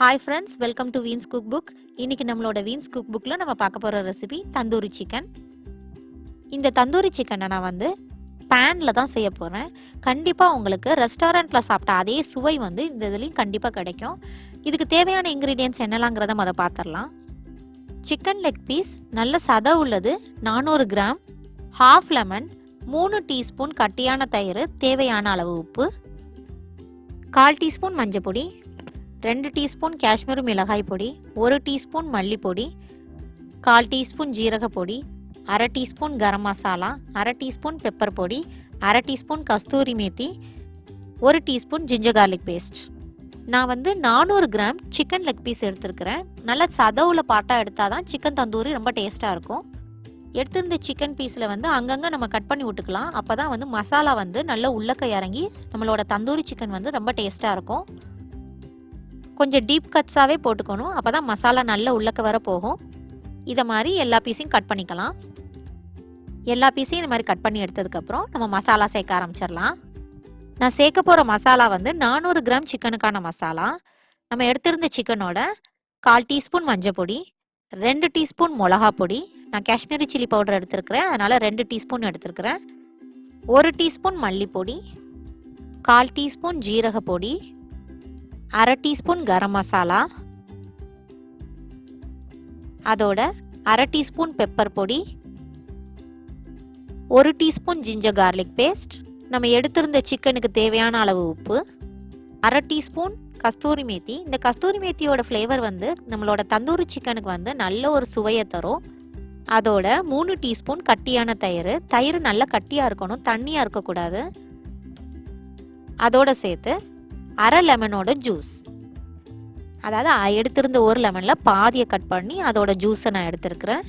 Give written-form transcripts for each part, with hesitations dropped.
Hi friends, welcome to Veens Cookbook. இன்னைக்கு நம்மளோட Veens Cookbookல நம்ம பார்க்க போற ரெசிபி தந்தூரி சிக்கன். இந்த தந்தூரி சிக்கனை நான் வந்து பேன்ல தான் செய்ய போறேன். கண்டிப்பா உங்களுக்கு ரெஸ்டாரண்ட்ல சாப்பிட்ட அதே சுவை வந்து இந்த இதுலயும் கண்டிப்பா கிடைக்கும். இதுக்கு தேவையான இன்கிரிடியன்ட்ஸ் என்னலாம்ங்கறத மொத பாத்துறலாம். சிக்கன் லெக் பீஸ் நல்ல சத உள்ளது 400 கிராம், half லெமன், 3 டீஸ்பூன் கட்டியான தயிர், தேவையான அளவு உப்பு, 1/4 டீஸ்பூன் மஞ்சள் பொடி, 2 டீஸ்பூன் காஷ்மீரி மிளகாய் பொடி, 1 டீஸ்பூன் மல்லிப்பொடி, 1/4 டீஸ்பூன் ஜீரக பொடி, 1/2 teaspoon garam masala, 1/2 teaspoon pepper பொடி, 1/2 teaspoon kasuri methi, 1 teaspoon ginger garlic paste. நான் வந்து 400 கிராம் சிக்கன் லெக் பீஸ் எடுத்துருக்கிறேன். நல்ல சதவுல பாட்டாக எடுத்தால் தான் சிக்கன் தந்தூரி ரொம்ப டேஸ்ட்டாக இருக்கும். எடுத்திருந்த சிக்கன் பீஸில் வந்து அங்கங்கே நம்ம கட் பண்ணி விட்டுக்கலாம். அப்போ தான் வந்து மசாலா வந்து நல்லா உள்ளக்க இறங்கி நம்மளோட தந்தூரி சிக்கன் வந்து ரொம்ப டேஸ்ட்டாக இருக்கும். கொஞ்சம் டீப் கட்ஸாகவே போட்டுக்கணும், அப்போ தான் மசாலா நல்லா உள்ளக்க வர போகும். இதை மாதிரி எல்லா பீஸையும் கட் பண்ணிக்கலாம். எல்லா பீஸையும் இந்த மாதிரி கட் பண்ணி எடுத்ததுக்கப்புறம் நம்ம மசாலா சேர்க்க ஆரம்பிச்சிடலாம். நான் சேர்க்க போகிற மசாலா வந்து 400 கிராம் சிக்கனுக்கான மசாலா. நம்ம எடுத்திருந்த சிக்கனோட 1/4 டீஸ்பூன் மஞ்சள் பொடி, 2 டீஸ்பூன் மிளகா பொடி, நான் காஷ்மீரி சில்லி பவுடர் எடுத்துருக்கிறேன், அதனால் 2 டீஸ்பூன் எடுத்துருக்கிறேன், 1 டீஸ்பூன் மல்லிப்பொடி, 1/4 டீஸ்பூன் ஜீரக பொடி, 1/2 டீஸ்பூன் கரம் மசாலா, அதோட 1/2 டீஸ்பூன் பெப்பர் பொடி, 1 டீஸ்பூன் ஜிஞ்சர் கார்லிக் பேஸ்ட், நம்ம எடுத்திருந்த சிக்கனுக்கு தேவையான அளவு உப்பு, 1/2 டீஸ்பூன் கஸ்தூரி மேத்தி. இந்த கஸ்தூரி மேத்தியோட ஃப்ளேவர் வந்து நம்மளோட தந்தூரி சிக்கனுக்கு வந்து நல்ல ஒரு சுவையை தரும். அதோட 3 டீஸ்பூன் கட்டியான தயிர். தயிர் நல்லா கட்டியாக இருக்கணும், தண்ணியாக இருக்கக்கூடாது. அதோட சேர்த்து 1/2 லெமனோட ஜூஸ், அதாவது எடுத்திருந்த ஒரு லெமனில் பாதியை கட் பண்ணி அதோட ஜூஸை நான் எடுத்துருக்கிறேன்.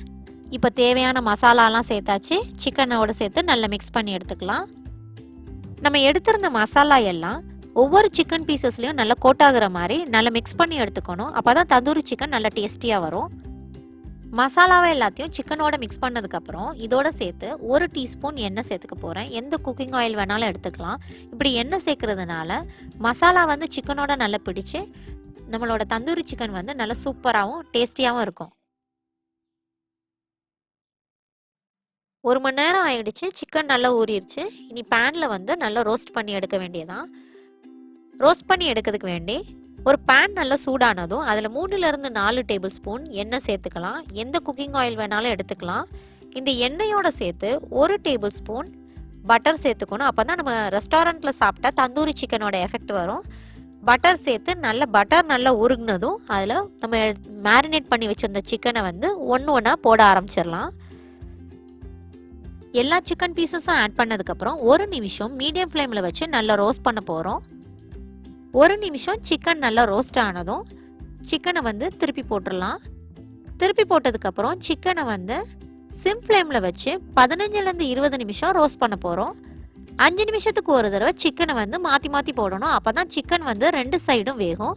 இப்போ தேவையான மசாலாலாம் சேர்த்தாச்சு. சிக்கனோட சேர்த்து நல்லா மிக்ஸ் பண்ணி எடுத்துக்கலாம். நம்ம எடுத்திருந்த மசாலா எல்லாம் ஒவ்வொரு சிக்கன் பீசஸ்லையும் நல்லா கோட்டாகிற மாதிரி நல்லா மிக்ஸ் பண்ணி எடுத்துக்கணும். அப்போ தான் தந்தூரி சிக்கன் நல்லா டேஸ்டியாக வரும். மசாலாவை எல்லாத்தையும் சிக்கனோட மிக்ஸ் பண்ணதுக்கப்புறம் இதோட சேர்த்து 1 டீஸ்பூன் எண்ணெய் சேர்த்துக்க போகிறேன். எந்த குக்கிங் ஆயில் வேணாலும் எடுத்துக்கலாம். இப்படி எண்ணெய் சேர்க்கறதுனால மசாலா வந்து சிக்கனோட நல்லா பிடிச்சி நம்மளோட தந்தூரி சிக்கன் வந்து நல்லா சூப்பராகவும் டேஸ்டியாகவும் இருக்கும். 1 மணி நேரம் ஆயிடுச்சு. சிக்கன் நல்லா ஊறிடுச்சு. இனி பேனில் வந்து நல்லா ரோஸ்ட் பண்ணி எடுக்க வேண்டியதான். ரோஸ்ட் பண்ணி எடுக்கிறதுக்கு வேண்டி ஒரு பேன் நல்லா சூடானதும் அதில் 3லிருந்து 4 டேபிள் ஸ்பூன் எண்ணெய் சேர்த்துக்கலாம். எந்த குக்கிங் ஆயில் வேணாலும் எடுத்துக்கலாம். இந்த எண்ணெயோட சேர்த்து 1 டேபிள் ஸ்பூன் பட்டர் சேர்த்துக்கணும். அப்போ தான் நம்ம ரெஸ்டாரண்ட்டில் சாப்பிட்டா தந்தூரி சிக்கனோட எஃபெக்ட் வரும். பட்டர் சேர்த்து பட்டர் நல்லா உருகுனதும் அதில் நம்ம மேரினேட் பண்ணி வச்சுருந்த சிக்கனை வந்து ஒன்று ஒன்றா போட ஆரம்பிச்சிடலாம். எல்லா சிக்கன் பீசஸும் ஆட் பண்ணதுக்கப்புறம் 1 நிமிஷம் மீடியம் ஃப்ளேமில் வச்சு நல்லா ரோஸ்ட் பண்ண போகிறோம். 1 நிமிஷம் சிக்கன் நல்லா ரோஸ்ட் ஆனதும் சிக்கனை வந்து திருப்பி போட்டுடலாம். திருப்பி போட்டதுக்கப்புறம் சிக்கனை வந்து சிம் ஃப்ளேமில் வச்சு 15லேருந்து 20 நிமிஷம் ரோஸ்ட் பண்ண போகிறோம். 5 நிமிஷத்துக்கு ஒரு தடவை சிக்கனை வந்து மாற்றி மாற்றி போடணும். அப்போ தான் சிக்கன் வந்து 2 சைடும் வேகும்.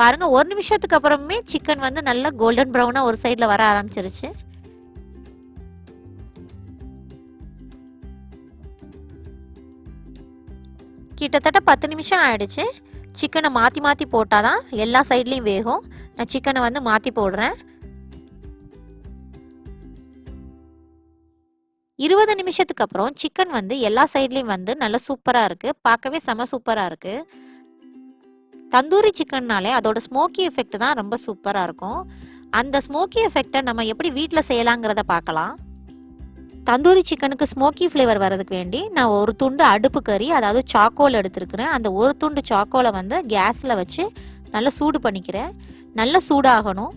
பாருங்கள், 1 நிமிஷத்துக்கு அப்புறமே சிக்கன் வந்து நல்லா கோல்டன் ப்ரௌனாக ஒரு சைடில் வர ஆரம்பிச்சிருச்சு. கிட்டத்தட்ட 10 நிமிஷம் ஆயிடுச்சு. சிக்கனை மாற்றி மாற்றி போட்டால் தான் எல்லா சைட்லேயும் வேகும். நான் சிக்கனை வந்து மாற்றி போடுறேன். 20 நிமிஷத்துக்கு அப்புறம் சிக்கன் வந்து எல்லா சைட்லேயும் வந்து நல்லா சூப்பராக இருக்குது. பார்க்கவே செம சூப்பராக இருக்குது. தந்தூரி சிக்கன்னாலே அதோட ஸ்மோக்கி எஃபெக்ட் தான் ரொம்ப சூப்பராக இருக்கும். அந்த ஸ்மோக்கி எஃபெக்டை நம்ம எப்படி வீட்டில் செய்யலாங்கிறத பார்க்கலாம். தந்தூரி சிக்கனுக்கு ஸ்மோக்கி ஃப்ளேவர் வரதுக்கு வேண்டி நான் ஒரு துண்டு அடுப்பு கறி, அதாவது சாக்கோல் எடுத்துருக்கிறேன். அந்த ஒரு துண்டு சாக்கோலை வந்து கேஸில் வச்சு நல்லா சூடு பண்ணிக்கிறேன். நல்லா சூடாகணும்.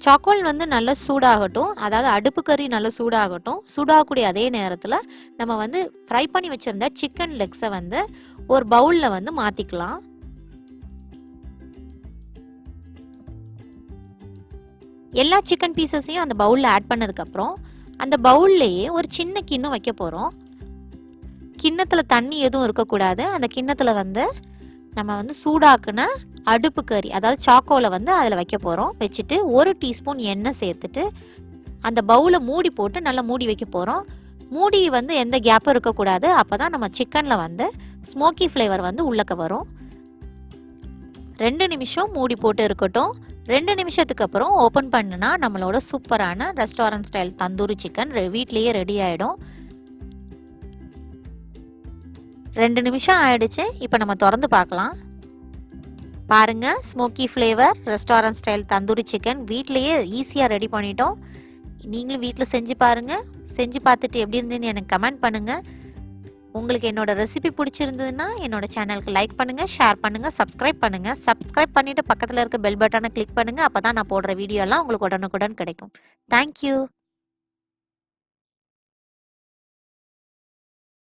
சாக்கோல் வந்து நல்லா சூடாகட்டும், அதாவது அடுப்பு கறி நல்லா சூடாகட்டும். சூடாகக்கூடிய அதே நேரத்தில் நம்ம வந்து ஃப்ரை பண்ணி வச்சுருந்த சிக்கன் லெக்ஸை வந்து ஒரு பவுலில் வந்து மாற்றிக்கலாம். எல்லா சிக்கன் பீசஸையும் அந்த பவுலில் ஆட் பண்ணதுக்கப்புறம் அந்த பவுல்லையே ஒரு சின்ன கிண்ணம் வைக்க போகிறோம். கிண்ணத்தில் தண்ணி எதுவும் இருக்கக்கூடாது. அந்த கிண்ணத்தில் வந்து நம்ம வந்து சூடாக்குன அடுப்பு கறி, அதாவது சாக்கோலை வந்து அதில் வைக்க போகிறோம். வச்சுட்டு 1 டீஸ்பூன் எண்ணெய் சேர்த்துட்டு அந்த பவுலை மூடி போட்டு நல்லா மூடி வைக்க போகிறோம். மூடி வந்து எந்த கேப்பும் இருக்கக்கூடாது. அப்போ தான் நம்ம சிக்கனில் வந்து ஸ்மோக்கி ஃப்ளேவர் வந்து உள்ளக்க வரும். 2 நிமிஷம் மூடி போட்டு இருக்கட்டும். 2 நிமிஷத்துக்கு அப்புறம் ஓப்பன் பண்ணுனா நம்மளோட சூப்பரான ரெஸ்டாரண்ட் ஸ்டைல் தந்தூரி சிக்கன் வீட்லேயே ரெடி ஆகிடும். 2 நிமிஷம் ஆயிடுச்சு. இப்போ நம்ம திறந்து பார்க்கலாம். பாருங்க, smoky flavour restaurant style tandoori chicken வீட்லேயே ஈஸியாக ரெடி பண்ணிட்டோம். நீங்களும் வீட்டில் செஞ்சு பாருங்கள். செஞ்சு பார்த்துட்டு எப்படி இருந்துன்னு எனக்கு கமெண்ட் பண்ணுங்கள். உங்களுக்கு என்னோட ரெசிபி பிடிச்சிருந்ததுன்னா என்னோட சேனலுக்கு லைக் பண்ணுங்கள், ஷேர் பண்ணுங்கள், சப்ஸ்கிரைப் பண்ணுங்கள். சப்ஸ்கிரைப் பண்ணிவிட்டு பக்கத்தில் இருக்க பெல் பட்டனை கிளிக் பண்ணுங்கள். அப்போ தான் நான் போடுற வீடியோலாம் உங்களுக்கு உடனுக்குடன் கிடைக்கும். தேங்க்யூ.